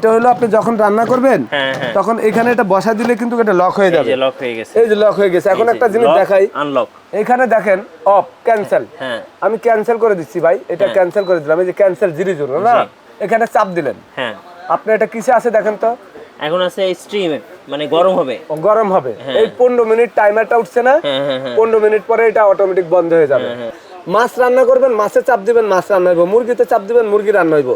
এটা হলো আপনি যখন রান্না করবেন তখন এখানে এটা বসা দিলে কিন্তু এটা লক হয়ে যাবে। লক হয়ে গেছে, এই যে লক হয়ে গেছে। এখন একটা জিনিস দেখাই, আনলক। এখানে দেখেন অফ ক্যান্সেল, আমি ক্যান্সেল করে দিচ্ছি ভাই, এটা ক্যান্সেল করে দিলাম। এই যে ক্যান্সেল জিরো না, এখানে চাপ দিলেন, আপনি এটা কিসে আছে দেখেন তো। এখন আছে স্ট্রিমে, মানে গরম হবে, গরম হবে। এই 15 মিনিট টাইমারটা উঠছে না, 15 মিনিট পরে এটা অটোমেটিক বন্ধ হয়ে যাবে। মাছ রান্না করবেন, মাছে চাপ দিবেন, মাছ রান্না হইব। মুরগিতে চাপ দিবেন, মুরগি রান্না হইব।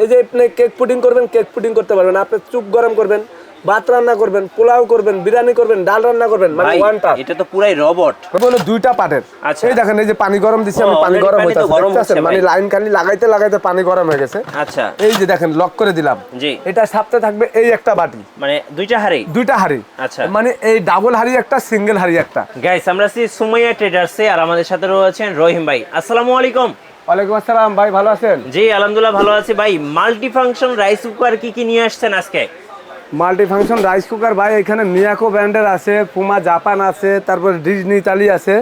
এই যে আপনি কেক পুডিং করবেন, কেক পুডিং করতে পারবেন। আপনি চুপ গরম করবেন, ভাত রান্না করবেন, পোলাও করবেন, বিরিয়ানি করবেন, ডাল রান্না করবেন, মানে ওয়ান টাচ। এটা তো পুরাই রোবট। বলে দুইটা পার্টের। এই দেখেন, এই যে পানি গরম দিছি আমি, পানি গরম হইতাছে, মানে লাইন কালি লাগাইতে লাগাইতে পানি গরম হয়ে গেছে। আচ্ছা, এই যে দেখেন লক করে দিলাম। জি, এটা সাথে থাকবে এই একটা বাটি, মানে দুইটা হাড়ি। আচ্ছা, মানে এই ডাবল হাড়ি একটা, সিঙ্গেল হাড়ি একটা। গাইস, আমরা আছি সুমাইয়া ট্রেডার্সে, আর আমাদের সাথে রয়েছেন রহিম ভাই। আসসালামু আলাইকুম। ওয়ালাইকুম আসসালাম ভাই, ভালো আছেন? জি আলহামদুলিল্লাহ ভালো আছি ভাই। মাল্টি ফাংশন রাইস কুকার কি কি নিয়ে আসছেন আজকে? মাল্টি ফাংশন রাইস কুকার ভাই, এখানে মিয়াকো ব্র্যান্ডের আছে, পুমা জাপান আছে, তারপর ডিজনি ইতালি আছে।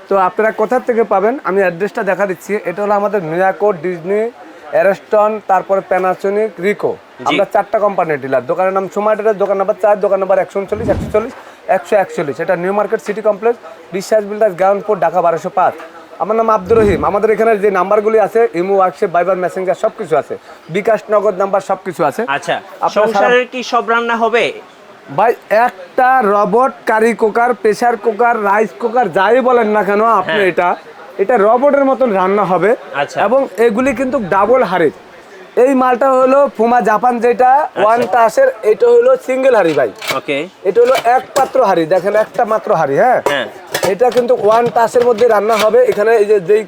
তো আপনারা কোথা থেকে পাবেন আমি অ্যাড্রেসটা দেখা দিচ্ছি। এটা হলো আমাদের মিয়াকো, ডিজনি, অ্যারস্টন, তারপরে প্যানাসোনিক, রিকো। আমরা 4টা কোম্পানির ডিলার। দোকানের নাম সোমাটের, দোকান নাম্বার 4, দোকান নাম্বার 139, 140, 141। এটা নিউ মার্কেট সিটি কমপ্লেক্স, বিশ্বাস বিল্ডার্স, গ্রাউন্ডপুর, ঢাকা 1205। আমার নাম আব্দুর রহিম। আমাদের এখানে যে নাম্বারগুলি আছে, ইমো, হোয়াটসঅ্যাপ, ভাইবার, মেসেঞ্জার সবকিছু আছে, বিকাশ, নগদ নাম্বার সবকিছু আছে। আচ্ছা, সংসারের কি সব রান্না হবে ভাই? একটা robot curry cooker, pressure cooker, rice cooker, যাই বলেন না কেন আপনি, এটা রবটের মতন রান্না হবে। এবং এগুলি কিন্তু ডাবল হাড়ি। এই মালটা হলো পুমা জাপান, যেটা ওয়ান টাসের, এটা হলো সিঙ্গেল হাড়ি ভাই। ওকে, এটা হলো একমাত্র হাড়ি, দেখেন একটা মাত্র হাড়ি। হ্যাঁ, এটা কিন্তু ওয়ান টাসের মধ্যে রান্না হবে। এখানে এই যে যেই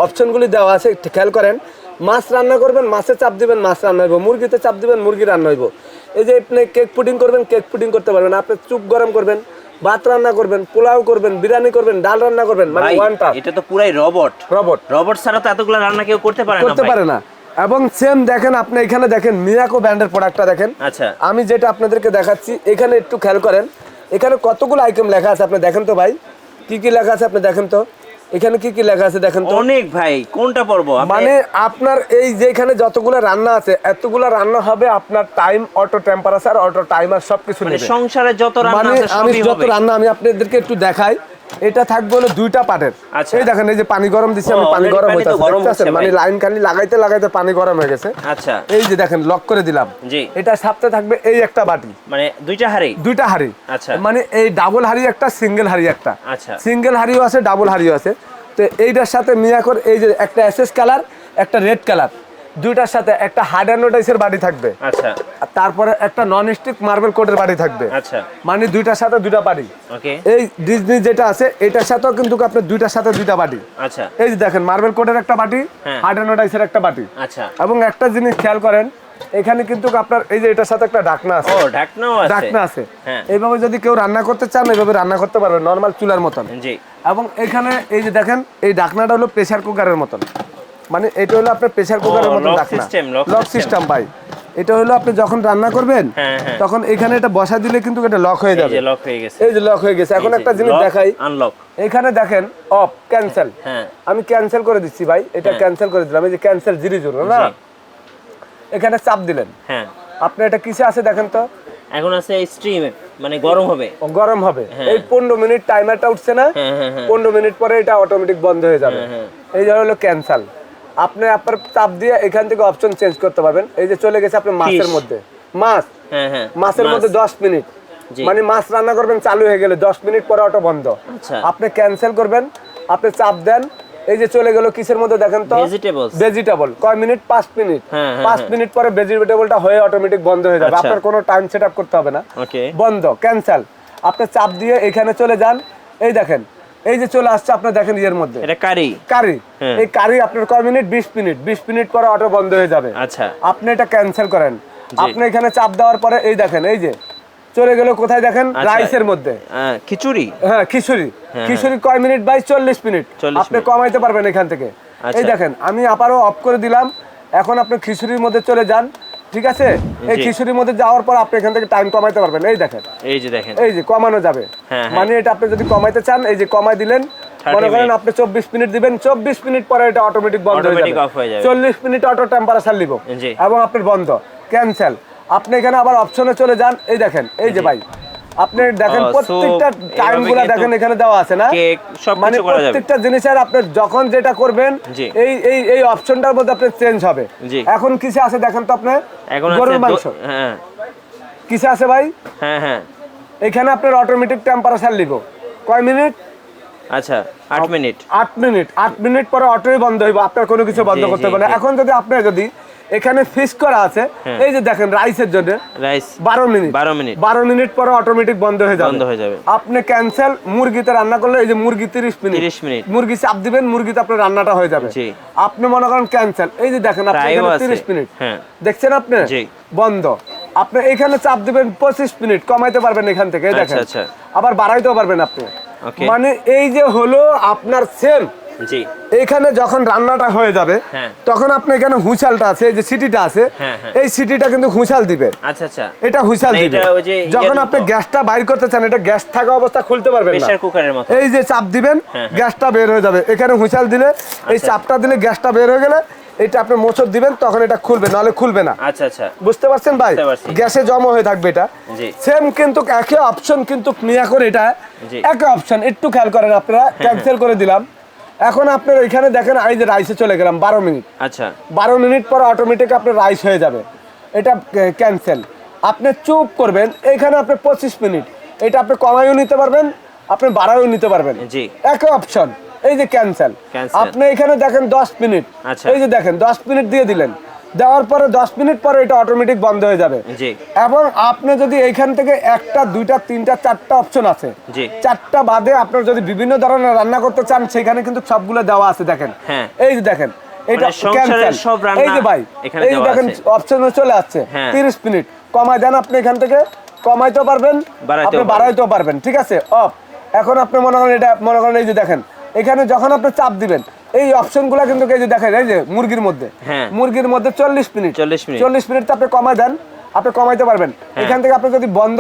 অপশনগুলি দেওয়া আছে একটু খেয়াল করেন। মাছ রান্না করবেন, মাছে চাপ দিবেন, মাছ রান্না হইব। মুরগিতে চাপ দিবেন, মুরগি রান্না হইব। এই যে আপনি কেক পুডিং করবেন, কেক পুডিং করতে পারবেন। আপনি চুপ গরম করবেন, ভাত রান্না করবেন, পোলাও করবেন, বিরিয়ানি করবেন, ডাল রান্না করবেন, মানে ওয়ান টাচ। এটা তো পুরাই রবট ছাড়া তো এতগুলো রান্না কেউ করতে পারে না। এবং সেম দেখেন, আপনি এখানে দেখেন মিয়াকো ব্র্যান্ডের প্রোডাক্টটা দেখেন। আচ্ছা, আমি যেটা আপনাদেরকে দেখাচ্ছি, এখানে একটু খেয়াল করেন। এখানে কতগুলো আইটেম লেখা আছে আপনি দেখেন তো ভাই, কি কি লেখা আছে আপনি দেখেন তো। এখানে কি কি লেখা আছে দেখেন তো। অনেক ভাই, কোনটা পড়বো? মানে আপনার এই যে এখানে যতগুলো রান্না আছে, এতগুলো রান্না হবে। আপনার time, auto temperature, auto timer সবকিছু নেবে। সংসারে যত রান্না আছে আমি যত রান্না আমি আপনাদেরকে একটু দেখাই। এটা থাকবে হলো দুইটা পার্টের। এই দেখেন, এই যে পানি গরম দিছি আমি, পানি গরম হইতাছে, মানে লাইন কালি লাগাইতে লাগাইতে পানি গরম হয়ে গেছে। আচ্ছা, এই যে দেখেন লক করে দিলাম। এটা সাথে থাকবে এই একটা বাটি, মানে দুইটা হাড়ি। আচ্ছা, মানে এই ডাবল হাড়ি একটা, সিঙ্গেল হাড়ি একটা। আচ্ছা, সিঙ্গেল হাড়িও আছে, ডাবল হাড়িও আছে। তো এইটার সাথে মিয়াকোর এই যে একটা এসএস কালার, একটা রেড কালার, দুইটার সাথে একটা হার্ড অ্যানোডাইসের বাড়ি থাকবে। আচ্ছা, তারপরে একটা নন স্টিক মার্বেল কোটের বাড়ি থাকবে। আচ্ছা, মানে দুইটার সাথে দুইটা বাড়ি। ওকে, এই ডিজনি যেটা আছে এটার সাথেও কিন্তু আপনার দুইটার সাথে দুইটা বাড়ি। আচ্ছা, এই যে দেখেন মার্বেল কোটের একটা বাটি, হার্ড অ্যানোডাইসের একটা বাটি। আচ্ছা, এবং একটা জিনিস খেয়াল করেন, এখানে কিন্তু আপনার এই যে এটার সাথে একটা ঢাকনা আছে। ঢাকনা আছে। এইভাবে যদি কেউ রান্না করতে চান, এইভাবে রান্না করতে পারবে নরমাল চুলার মতন। জি, এবং এখানে এই যে দেখেন, এই ঢাকনাটা হলো প্রেসার কুকারের মতন। মানে এটা হলো আপনার প্রেসার কুকারের মতন ঢাকনা, লক সিস্টেম ভাই। এটা হলো আপনি যখন রান্না করবেন তখন এখানে এটা বসা দিলে কিন্তু এটা লক হয়ে যাবে। এই যে লক হয়ে গেছে। এখন একটা জিনিস দেখাই, আনলক। এখানে দেখেন অফ ক্যান্সেল, আমি ক্যান্সেল করে দিচ্ছি ভাই, এটা ক্যান্সেল করে দিলাম। এই যে ক্যান্সেল জিরো না, এখানে চাপ দিলেন, আপনি এটা কিসে আছে দেখেন তো। এখন আছে স্ট্রিমে, মানে গরম হবে। এই 15 মিনিট টাইমারটা উঠছে না, 15 মিনিট পরে এটা অটোমেটিক বন্ধ হয়ে যাবে। এই যে হলো ক্যান্সেল। আপনি আপনার চাপ দিয়ে এখান থেকে অপশন চেঞ্জ করতে পারবেন। এই যে চলে গেছে আপনার মাছের মধ্যে, মাছের মধ্যে 10 মিনিট, মানে মাছ রান্না করবেন, চালু হয়ে গেলে 10 মিনিট পরে অটো বন্ধ। আপনি ক্যান্সেল করবেন, আপনি চাপ দেন, এই যে চলে গেল কিসের মধ্যে দেখেন তো, ভেজিটেবল। কয় মিনিট? 5 মিনিট। 5 মিনিট পরে ভেজিটেবলটা হয়ে অটোমেটিক বন্ধ হয়ে যাবে। আপনার কোনো টাইম সেট আপ করতে হবে না, বন্ধ, ক্যান্সেল। আপনি চাপ দিয়ে এখানে চলে যান। এই দেখেন, এই যে চলে আসছে আপনার, দেখেন এর মধ্যে এটা কারি। এই কারি আপনার কয় মিনিট? 20 মিনিট। 20 মিনিট পরে অটো বন্ধ হয়ে যাবে। আচ্ছা, আপনি এটা ক্যান্সেল করেন। আপনি এখানে চাপ দেওয়ার পরে এই দেখেন, এই যে চলে গেল কোথায় দেখেন, রাইসের মধ্যে, খিচুড়ি। খিচুড়ি কয় মিনিট ভাই? 40 মিনিট। আপনি কমাইতে পারবেন এখান থেকে। এই দেখেন, আমি আবারও অফ করে দিলাম। এখন আপনি খিচুড়ির মধ্যে চলে যান, ঠিক আছে? এই খিচুড়ির মধ্যে যাওয়ার পর আপনি এখান থেকে টাইম কমাইতে পারবেন। এই দেখেন, এই যে কমানো যাবে। মানে এটা আপনি যদি কমাইতে চান, এই যে কমাই দিলেন, মনে করেন আপনি 24 মিনিট দিবেন, 24 মিনিট পরে এটা অটোমেটিক বন্ধ হয়ে যাবে। 40 মিনিট অটো টেম্পারেচার নিব এবং আপনার বন্ধ, ক্যান্সেল। আপনি এখানে আবার অপশনে চলে যান, এই দেখেন এই যে ভাই আপনি দেখেন প্রত্যেকটা টাইমগুলো দেখেন এখানে দেওয়া আছে না, কেক সবকিছু মানে করা যাবে। প্রত্যেকটা জিনিসের আপনি যখন যেটা করবেন জি। এই এই এই অপশনটার মধ্যে আপনি চেঞ্জ হবে। জি। এখন কিসে আছে দেখেন তো আপনি, এখন গরুর আছে মাংস হ্যাঁ কিসে আছে ভাই, হ্যাঁ হ্যাঁ এখানে আপনার অটোমেটিক টেম্পারেচার লিখো কয় মিনিট, আচ্ছা 8 মিনিট 8 মিনিট পরে অটোই বন্ধ হইব, আপনার কোনো কিছু বন্ধ জি, করতে জি, হবে না। জি। এখন যদি আপনি যদি এখানে ফিক্স করা আছে এই যে দেখেন রাইসের জন্য রাইস 12 মিনিট 12 মিনিট পরে অটোমেটিক বন্ধ হয়ে যাবে। বন্ধ হয়ে যাবে। আপনি ক্যান্সেল, মুরগিতে রান্না করলে এই যে মুরগি 30 মিনিট 30 মিনিট মুরগি চাপ দিবেন, মুরগিতে আপনার রান্নাটা হয়ে যাবে। জি। আপনি মনে করেন ক্যান্সেল, এই যে দেখেন আপনি প্রায়ও এখানে আছে। 30 মিনিট হ্যাঁ। দেখছেন আপনি জি। বন্ধ। আপনি এখানে চাপ দিবেন 25 মিনিট কমাইতে পারবেন এখান থেকে, এই দেখেন আচ্ছা। আবার বাড়াইতেও পারবেন আপনি। Okay. মানে এই যে হলো আপনার সেম জি এখানে যখন রান্নাটা হয়ে যাবে হ্যাঁ। তখন আপনি এখানে হুইসালটা আছে, এই যে সিটিটা আছে হ্যাঁ, হ্যাঁ। এই সিটিটা কিন্তু হুইসাল দিবে, আচ্ছা এটা হুইসাল মানে দিবে। এটা ওই যে যখন ইয়ের আপনি মতো। গ্যাসটা বাইর করতে চান, এটা গ্যাস থাকা অবস্থা খুলতে পারবেন না, প্রেসার কুকারের মতো। এই যে চাপ দিবেন হ্যাঁ। গ্যাসটা বের হয়ে যাবে। এখানে হুইসাল দিলে এই আচ্ছা। চাপটা দিলে গ্যাসটা বের হয়ে গেলে এটা আপনি মোচড় দিবেন, তখন এটা খুলবে, নাহলে খুলবে না। আচ্ছা বুঝতে পারছেন ভাই, বুঝতে পারছি। গ্যাসে জমা হয়ে থাকবে এটা। জি। সেম কিন্তু একই অপশন কিন্তু নিয়া করে এটা জি। একই অপশন, একটু খেয়াল করেন আপনারা, ক্যান্সেল করে দিলাম। এখন আপনার এখানে দেখেন এই যে রাইসে চলে গেলাম 12 মিনিট, আচ্ছা 12 মিনিট পর অটোমেটিক আপনার রাইস হয়ে যাবে, এটা ক্যান্সেল। আপনি চুপ করবেন, এখানে আপনি 25 মিনিট, এটা আপনি কমাইও নিতে পারবেন, আপনি বাড়াইও নিতে পারবেন, জি। একই অপশন। এই যে ক্যান্সেল, Cancel। আপনি এখানে দেখেন 10 মিনিট, আচ্ছা। এই যে দেখেন 10 মিনিট দিয়ে দিলেন, দেওয়ার পরে 10 মিনিট পরে এটা অটোমেটিক বন্ধ হয়ে যাবে। জি। এবং আপনি যদি এইখান থেকে একটা দুইটা তিনটা চারটা অপশন আছে, জি। চারটা বাদে আপনার যদি বিভিন্ন ধরনের রান্না করতে চান সেখানে কিন্তু সবগুলো দেওয়া আছে দেখেন। হ্যাঁ। এই যে দেখেন এটা মানে সংসারের cancel। সব রান্না এই যে ভাই এখানে এই যে দেওয়া দেখেন আছে। অপশনে চলে আসছে হ্যাঁ। 30 মিনিট, কমায় দেন আপনি এখান থেকে, কমাইতেও পারবেন বাড়াইতেও আপনি পারবেন। বাড়াইতেও পারবেন, ঠিক আছে অফ। এখন আপনি মনে করেন এটা মনে করেন এই যে দেখেন এখানে যখন আপনি চাপ দিবেন এই অপশনগুলো কিন্তু এই যে দেখেন এই যে মুরগির মধ্যে, হ্যাঁ। মুরগির মধ্যে 40 মিনিট 40 মিনিট। 40 মিনিট আপনি কমায় দেন, আপনি কমাইতে পারবেন। এখান থেকে আপনি যদি বন্ধ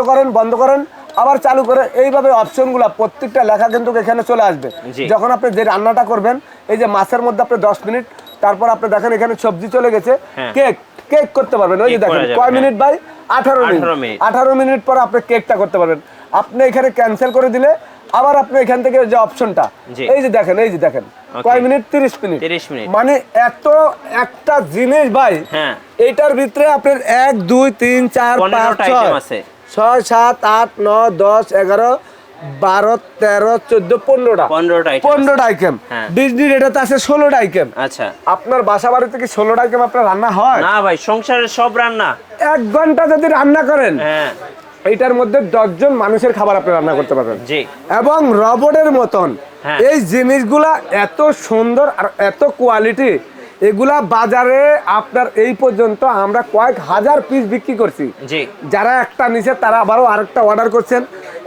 করেন আবার চালু করে, এইভাবে অপশনগুলো প্রত্যেকটা লেখা কিন্তু এখানে চলে আসবে। জি। যখন আপনি যে রান্নাটা করবেন এই যে মাছের মধ্যে আপনি 10 মিনিট, তারপর আপনি দেখেন এখানে সবজি চলে গেছে, হ্যাঁ। কেক করতে পারবেন। ওই যে কেক দেখেন করা যাবে, কয় হ্যাঁ। মিনিট ভাই 18 18 মিনিট মিনিট। 18 মিনিট পরে আপনি কেকটা করতে পারবেন। আপনি এখানে ক্যান্সেল করে দিলে আবার আপনি এখান থেকে যে অপশনটা জি। এই যে দেখেন Okay. কয় মিনিট 30 মিনিট 30 মিনিট। মানে এত একটা জিনিস ভাই, হ্যাঁ। এইটার ভিতরে আপনার 1 2 3 4 5 15টা আইটেম আছে। 6 7 8 9 10 11 12 13 14 15টা 15টা আইটেম 15টা আইটেম। হ্যাঁ। ডিজনির এটাতে আছে 16টা আইটেম। আচ্ছা আপনার বাসা বাড়িতে কি 16টা আইটেম আপনার রান্না হয়? না ভাই, সংসারের সব রান্না। 1 ঘন্টা যদি রান্না করেন হ্যাঁ এইটার মধ্যে 10 জন মানুষের খাবার আপনি রান্না করতে পারবেন। জি এবং রবটের মতন হ্যাঁ। এই জিনিসগুলা এত সুন্দর আর এত কোয়ালিটি, এগুলা বাজারে আপনার এই পর্যন্ত আমরা কয়েক হাজার পিস বিক্রি করছি। জি যারা একটা নিছে তারা আবারও আরেকটা অর্ডার করছেন।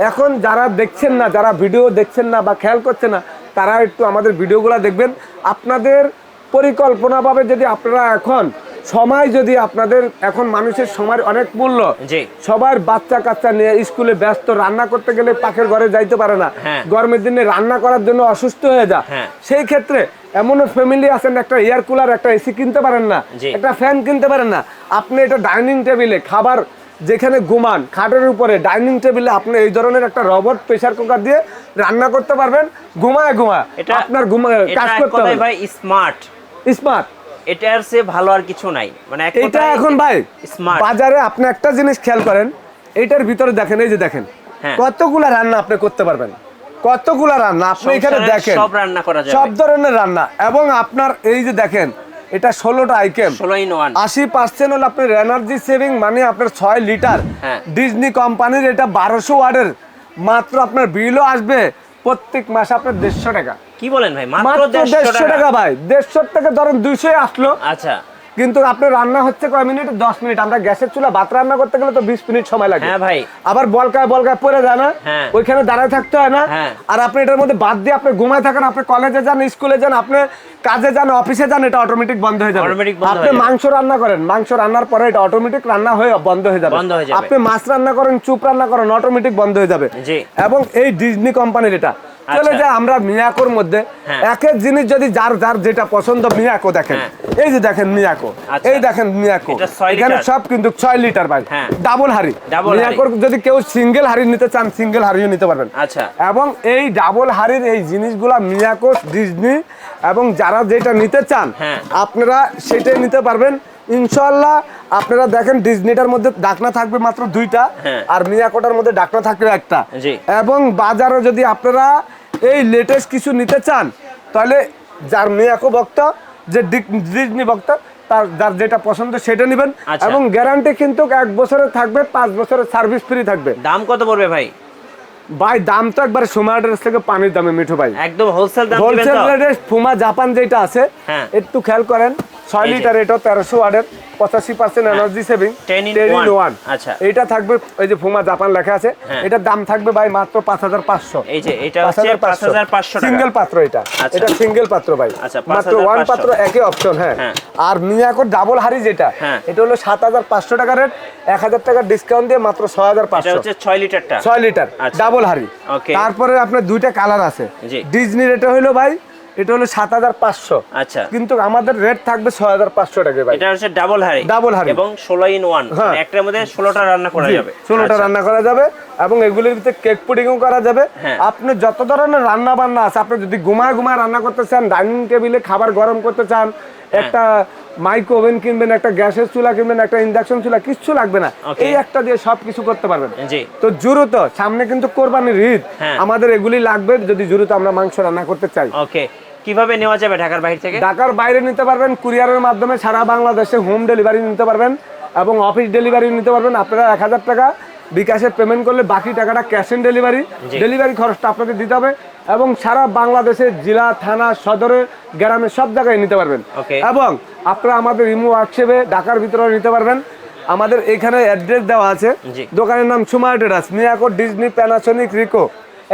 এখন যারা দেখছেন না, যারা ভিডিও দেখছেন না বা খেয়াল করছেন না, তারা একটু আমাদের ভিডিওগুলো দেখবেন। আপনাদের পরিকল্পনাভাবে যদি আপনারা এখন সময় যদি আপনাদের এখন মানুষের সময়ের অনেক মূল্য, জি সবার বাচ্চা কাচ্চা নিয়ে স্কুলে ব্যস্ত, রান্না করতে গেলে পাখের ঘরে যাইতে পারে না, হ্যাঁ। গরমের দিনে রান্না করার জন্য অসুস্থ হয়ে যায়। হ্যাঁ। সেই ক্ষেত্রে এমনও ফ্যামিলি আছেন একটা এয়ার কুলার, একটা এসি কিনতে পারেন না, জি। একটা ফ্যান কিনতে পারেন না, আপনি এটা ডাইনিং টেবিলে খাবার যেখানে ঘুমান খাটের উপরে ডাইনিং টেবিলে আপনি এই ধরনের একটা রবট প্রেসার কুকার দিয়ে রান্না করতে পারবেন, ঘুমায় এটা আপনার কাজ এটা করতে কথায় হবে। ভাই স্মার্ট। স্মার্ট এটার চেয়ে ভালো আর কিছু নাই, মানে এক এটা কথায় এখন ভাই স্মার্ট। বাজারে আপনি একটা জিনিস খেয়াল করেন, এইটার ভিতরে দেখেন এই যে দেখেন হ্যাঁ। কতগুলা রান্না আপনি করতে পারবেন, কতগুলা রান্না আপনি এখানে সংসারের দেখেন, সব রান্না করা যাবে। সব ধরনের রান্না। এবং আপনার এই যে দেখেন এটা 16টা আইটেম, 16 in 1। 80% হলো আপনার এনার্জি সেভিং, মানে আপনার 6 লিটার। হ্যাঁ। ডিজনি কোম্পানির এটা 1200 ওয়াটের, মাত্র আপনার বিলও আসবে প্রত্যেক মাসে আপনার 150 টাকা। কি বলেন ভাই, মাত্র মাত্র 150 150 টাকা ভাই, 150 টাকা ধরেন 200 আসলো। আচ্ছা কিন্তু আপনার রান্না হচ্ছে কয় মিনিট? 10 মিনিট। আমরা গ্যাসের চুলা ভাত রান্না করতে গেলে তো 20 মিনিট সময় লাগে। হ্যাঁ ভাই। আবার বলকায় পড়ে যায় না, হ্যাঁ। ওইখানে দাঁড়ায় থাকতে হয় না। হ্যাঁ। আর আপনি এটার মধ্যে বাদ দিয়ে আপনি ঘুমায় থাকেন, আপনি কলেজে যান, স্কুলে যান, আপনি কাজে যান, অফিসে যান, এটা অটোমেটিক বন্ধ হয়ে যাবে। Automatic বন্ধ আপনি হয়ে যাবে। মাংস রান্না করেন, মাংস রান্নার পরে এটা অটোমেটিক রান্না হয়ে বন্ধ হয়ে যাবে। বন্ধ হয়ে যাবে। আপনি মাছ রান্না করেন, চুপ রান্না করেন, অটোমেটিক বন্ধ হয়ে যাবে। জি। এবং এই ডিজনি কোম্পানির এটা চলে যায় আমরা মিয়াকোর মধ্যে হ্যাঁ। এক এক জিনিস যদি যার যার যেটা পছন্দ মিয়াকো দেখেন হ্যাঁ। এই যে দেখেন মিয়াকো আচ্ছা। এই দেখেন মিয়াকো এটা 6 এখানে লিটার। সব কিন্তু 6 লিটার ভাই হ্যাঁ। ডাবল হাড়ি ডাবল হাঁড়ি। মিয়াকোর যদি কেউ সিঙ্গেল হাড়ি নিতে চান সিঙ্গেল হাড়িও নিতে পারবেন আচ্ছা এবং এই ডাবল হাড়ির এই জিনিসগুলা মিয়াকো ডিজনি এবং যারা যেটা নিতে চান হ্যাঁ। আপনারা সেটাই নিতে পারবেন ইনশাআল্লাহ। আপনারা দেখেন ডিজনিটার মধ্যে ডাকনা থাকবে মাত্র 2টা হ্যাঁ। আর মিয়াকোটার মধ্যে ডাকনা থাকবে একটা জি। এবং বাজারে যদি আপনারা এই লেটেস্ট কিছু নিতে চান তাহলে যার মিয়াকো ভক্ত যে ডিজনি ভক্ত তার যার যেটা পছন্দ সেটা নেবেন আচ্ছা। এবং গ্যারান্টি কিন্তু 1 বছরের থাকবে 5 বছরের সার্ভিস ফ্রি থাকবে দাম কত পড়বে ভাই? ভাই দাম তো একবারে সোমা ড্রেস থেকে পানির দামে মিঠু ভাই একদম হোলসেল দাম দিবেন হোলসেল তো? রেটে ফুমা জাপান যেটা আছে হ্যাঁ। একটু খেয়াল করেন 6 এই যে। লিটার এটা 1300 ওয়াটের 85% এনার্জি সেভিং 10 in 1 আচ্ছা এটা থাকবে এই যে ফুমা জাপান লেখা আছে হ্যাঁ। এটার দাম থাকবে ভাই মাত্র 5500 এই যে এটা হচ্ছে 5500 টাকা সিঙ্গেল পাত্র এটা আচ্ছা। এটা সিঙ্গেল পাত্র ভাই আচ্ছা, মাত্র 5500 ওয়ান পাত্র একই অপশন হ্যাঁ হ্যাঁ। আর মিয়াকোর ডাবল হাড়ি যেটা হ্যাঁ। এটা হলো 7500 টাকা রেট 1000 টাকা ডিসকাউন্ট দিয়ে মাত্র এটা 6500 হচ্ছে 6 লিটারটা 6 লিটার আচ্ছা। ডাবল হাড়ি Okay. তারপরে আপনার দুইটা কালার আছে জি। ডিজনি রেট হলো ভাই এটা হলো 7500 আচ্ছা কিন্তু আমাদের রেট থাকবে 6500 টাকা ভাই এটা হচ্ছে ডাবল হাঁড়ি ডাবল হাঁড়ি। এবং 16 in 1 হ্যাঁ। মানে একটার মধ্যে 16টা রান্না করা যাবে 16টা আচ্ছা। রান্না করা যাবে এবং এগুলির ভিতরে কেক পুডিংও করা যাবে হ্যাঁ। আপনি যত ধরনের রান্না বান্না আছে আপনি যদি ঘুমায় রান্না করতে চান ডাইনিং টেবিলে খাবার গরম করতে চান একটা মাইক্রো ওভেন কিনবেন একটা গ্যাসের চুলা কিনবেন একটা ইন্ডাকশন চুলা কিচ্ছু লাগবে না Okay. এই একটা দিয়ে সবকিছু করতে পারবেন জি তো জুরুত সামনে কিন্তু কোরবানির ঈদ হ্যাঁ। আমাদের এগুলি লাগবে যদি জুরুত আমরা মাংস রান্না করতে চাই ওকে কিভাবে নেওয়া যাবে ঢাকার বাইরে থেকে? ঢাকার বাইরে নিতে পারবেন কুরিয়ারের মাধ্যমে সারা বাংলাদেশে হোম ডেলিভারি নিতে পারবেন এবং অফিস ডেলিভারি নিতে পারবেন আপনারা 1000 টাকা বিকাশে পেমেন্ট করলে বাকি টাকাটা cash on delivery G. Delivery খরচটা আপনাকে দিতে হবে এবং সারা বাংলাদেশের জেলা থানা সদরে গ্রামে সব জায়গায় নিতে পারবেন Okay. এবং আপনারা আমাদের ইমো হোয়াটসঅ্যাপে ঢাকার ভিতরে নিতে পারবেন আমাদের এখানে অ্যাড্রেস দেওয়া আছে জি। দোকানের নাম সুমা টেরাস মিয়াকো ডিজনি প্যানাসোনিক রিকো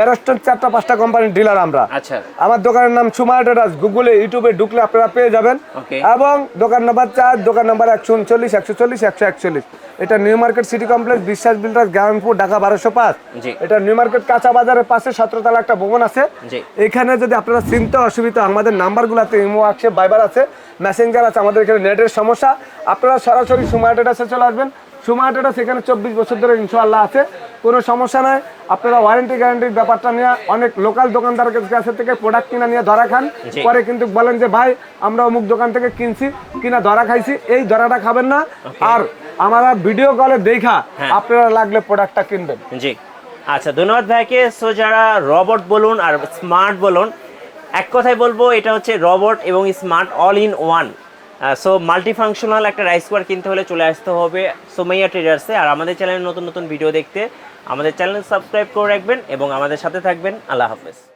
এরস্টন 4-5টা কোম্পানির ডিলার আমরা আচ্ছা আমার দোকানের নাম সুমা টেরাস গুগলে ইউটিউবে ঢুকলে আপনারা পেয়ে যাবেন Okay. এবং দোকান নাম্বার 4 দোকান নাম্বার 139 140 141 এটা নিউ মার্কেট সিটি কমপ্লেক্স বিশ্বাস বিল্ডার্স গ্রামপুর ঢাকা 1205 জি। এটা নিউ মার্কেট কাঁচা বাজারের পাশে 17 তলা একটা ভবন আছে জি। এখানে যদি আপনারা চিন্তা অসুবিধা আমাদের নাম্বারগুলোতে ইমো আছে ভাইবার আছে মেসেঞ্জার আছে আমাদের এখানে নেটের সমস্যা আপনারা সরাসরি সুমা টেরাসে চলে আসবেন সুমা টেরাস এখানে 24 বছর ধরে ইনশাআল্লাহ আছে কোনো সমস্যা নাই আপনারা ওয়ারেন্টি গ্যারান্টির ব্যাপারটা নিয়ে অনেক লোকাল দোকানদারের কাছে থেকে প্রোডাক্ট কিনা নিয়ে ধরা খান জি। পরে কিন্তু বলেন যে ভাই আমরা অমুক দোকান থেকে কিনছি কিনা ধরা খাইছি এই ধরাটা খাবেন না আর আমরা ভিডিও কলে দেখা হ্যাঁ। আপনারা লাগলে প্রোডাক্টটা কিনবেন জি আচ্ছা ধন্যবাদ ভাইকে। সো যারা রবট বলুন আর স্মার্ট বলুন এক কথায় বলবো এটা হচ্ছে রবট এবং smart all in one. So multifunctional একটা রাইস কুকার কিনতে হলে চলে আসতে হবে সুমাইয়া ট্রেডার্সে। আর আমাদের চ্যানেলে নতুন নতুন ভিডিও দেখতে আমাদের চ্যানেল সাবস্ক্রাইব করে রাখবেন এবং আমাদের সাথে থাকবেন। আল্লাহ হাফেজ।